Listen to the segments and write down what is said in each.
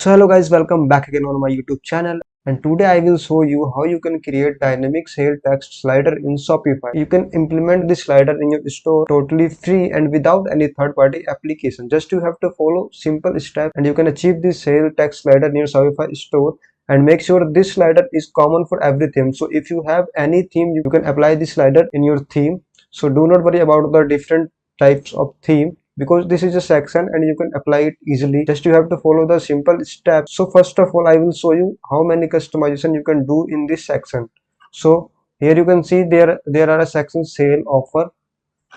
So hello guys, welcome back again on my YouTube channel, and today I will show you how you can create dynamic sale text slider in Shopify. You can implement this slider in your store totally free and without any third-party application. Just you have to follow simple steps and you can achieve this sale text slider in your Shopify store. And make sure this slider is common for every theme. So if you have any theme, you can apply this slider in your theme. So do not worry about the different types of theme, because this is a section and you can apply it easily. Just you have to follow the simple steps. So first of all, I will show you how many customization you can do in this section. So here you can see there are a section sale offer,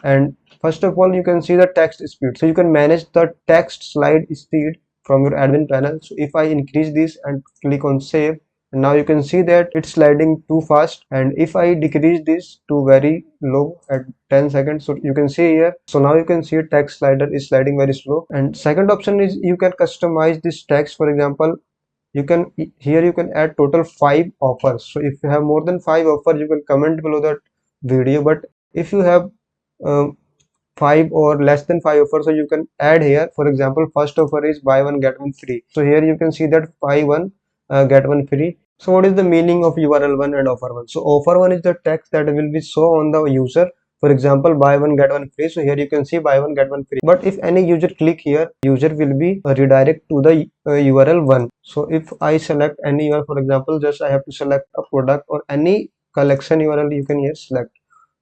and first of all you can see the text speed. So you can manage the text slide speed from your admin panel. So if I increase this and click on save, and now you can see that it's sliding too fast, and if I decrease this to very low at 10 seconds, so you can see here, so now you can see text slider is sliding very slow. And second option is you can customize this text. For example, you can here you can add total 5 offers. So if you have more than 5 offers, you can comment below that video. But if you have um, 5 or less than 5 offers, so you can add here. For example, first offer is buy one get one free. So here you can see that buy one get one free. So what is the meaning of URL1 and offer1? So offer1 is the text that will be shown on the user. For example, buy one get one free. So here you can see buy one get one free. But if any user click here, user will be redirect to the URL1. So if I select any URL, for example, just I have to select a product or any collection URL, you can here select.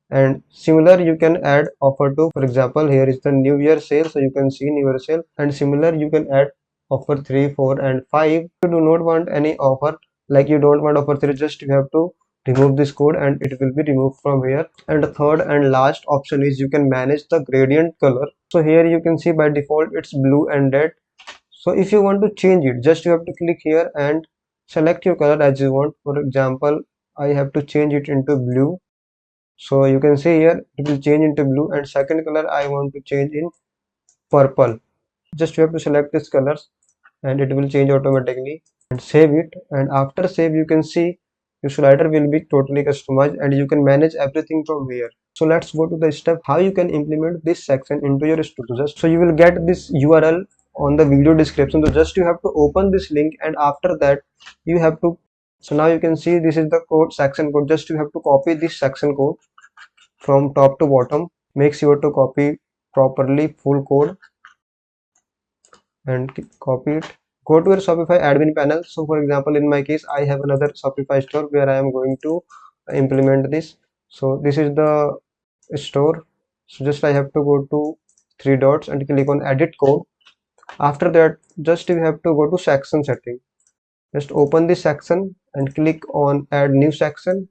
And similar you can add offer to. For example, here is the new year sale, so you can see new year sale. And similar you can add offer 3, 4 and 5. If you do not want any offer, like you don't want offer 3, just you have to remove this code and it will be removed from here. And the third and last option is you can manage the gradient color. So here you can see by default it's blue and red. So if you want to change it, just you have to click here and select your color as you want. For example, I have to change it into blue. So you can see here it will change into blue, and second color I want to change in purple. Just you have to select these colors and it will change automatically, and save it. And after save, you can see your slider will be totally customized and you can manage everything from here. So let's go to the step how you can implement this section into your store. Just so you will get this URL on the video description. So just you have to open this link, and after that you have to, so now you can see this is the code, section code. Just you have to copy this section code from top to bottom. Make sure to copy properly full code and copy it. Go to your Shopify admin panel. So for example, in my case, I have another Shopify store where I am going to implement this. So this is the store. So just I have to go to 3 dots and click on edit code. After that, just you have to go to section setting. Just open this section and click on add new section.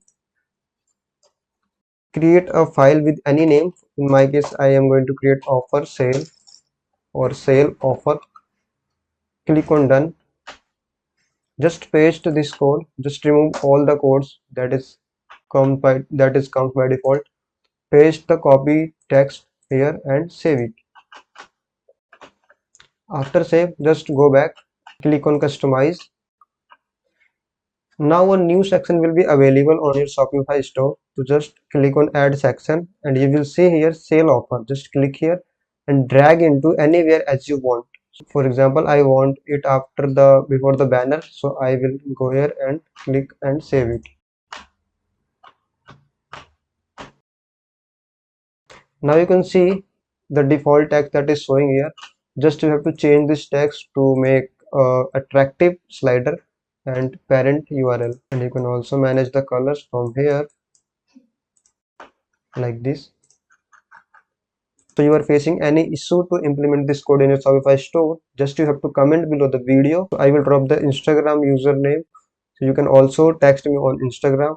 Create a file with any name. In my case, I am going to create offer sale or sale offer. Click on done. Just paste this code. Just remove all the codes that comes by default. Paste the copy text here and save it. After save, just go back, click on customize. Now a new section will be available on your Shopify store. So just click on add section and you will see here sale offer. Just click here and drag into anywhere as you want. For example, I want it before the banner, so I will go here and click and save it. Now you can see the default text that is showing here. Just you have to change this text to make attractive slider and parent URL. And you can also manage the colors from here like this. So you are facing any issue to implement this code in your Shopify store, just you have to comment below the video. So I will drop the Instagram username, so you can also text me on Instagram.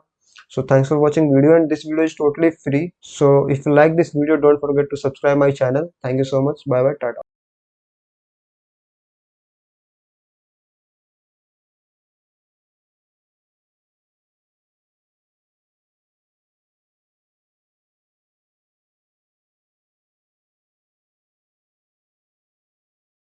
So thanks for watching video, and this video is totally free. So if you like this video, don't forget to subscribe my channel. Thank you so much. Bye bye. Tata.